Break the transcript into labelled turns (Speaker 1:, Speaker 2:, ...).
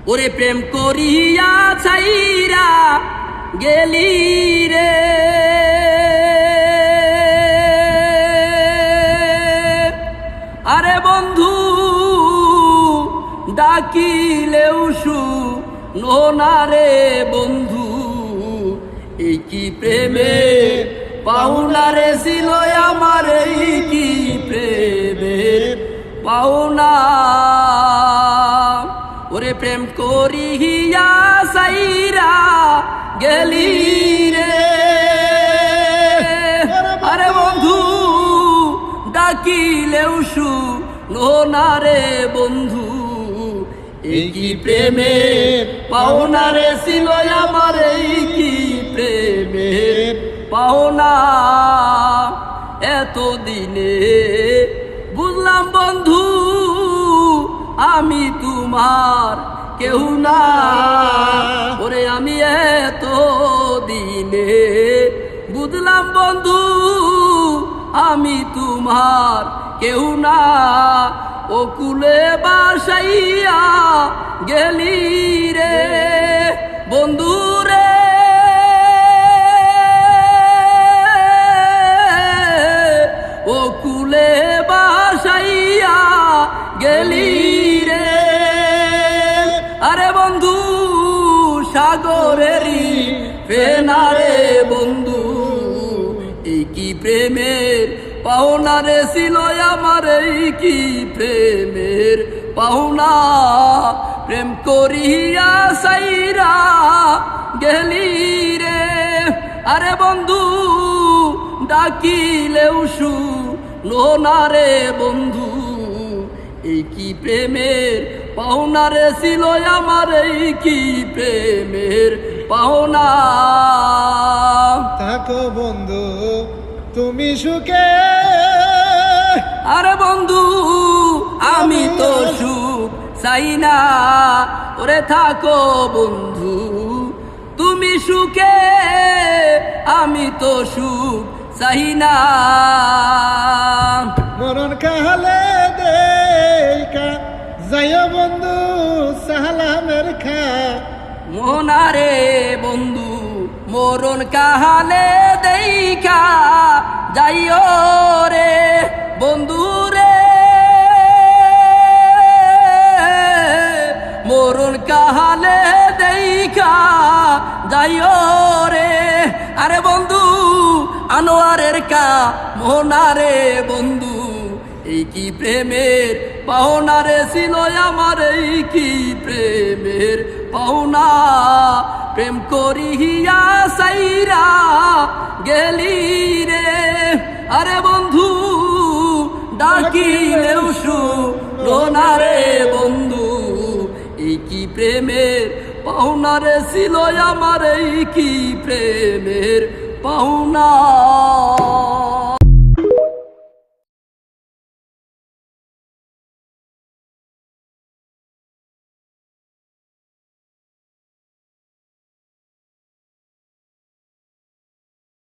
Speaker 1: ওরে প্রেম করিয়া ছাইরা গেলি রে, আরে বন্ধু ডাকিলেও শুনো রে বন্ধু, এই কি প্রেমের পাওনা রে ছিল আমার, এই কি প্রেমের পাওনা। ওরে প্রেম করিয়া সাইরা গেলি রে, আরে বন্ধু ডাকিলেও শুনো রে বন্ধু, এই কি প্রেমের পাওনা রে ছিল আমার, এই কি প্রেমের পাওনা। এতদিনে বুঝলাম বন্ধু আমি তোমার কেউ না, ওরে আমি এতদিনে বুঝলাম বন্ধু আমি তোমার কেউ না। ও কুলে বাসাইয়া গেলি রে বন্ধু রে, ও কুলে বাসাইয়া গেলি রে, আরে বন্ধু সাগরেরই ফেনা রে বন্ধু, এই কি প্রেমের পাওনা রে ছিল আমার, এই কি প্রেমের পাওনা। প্রেম করিয়া সাইরা গেলি রে, আরে বন্ধু ডাকিলেও শুনো রে বন্ধু, এই কি প্রেমের পাওনা রে ছিল আমার, এই কি প্রেমের পাওনা।
Speaker 2: থাকো বন্ধু তুমি সুখে,
Speaker 1: আরে বন্ধু আমি তো সুখ চাই না, ওরে থাকো বন্ধু তুমি সুখে, আমি তো সুখ চাই না।
Speaker 2: মরণ কাহালে দেখা যাইও বন্ধু সালামের খা,
Speaker 1: মোনারে বন্ধু মরণ কাহালে দেখা যাইও রে বন্ধু রে, মরণ কাহালে দেখা যাইও রে, আরে বন্ধু আনোয়ারের কা মোনারে বন্ধু, এই কি প্রেমের পাওনা রে ছিল আমার, এই কি প্রেমের পাওনা। প্রেম করিয়া সাইরা গেলি রে, আরে বন্ধু ডাকিলেও শুনো রে বন্ধু, এই কি প্রেমের পাওনা রে ছিল আমার, এই কি প্রেমের পাওনা।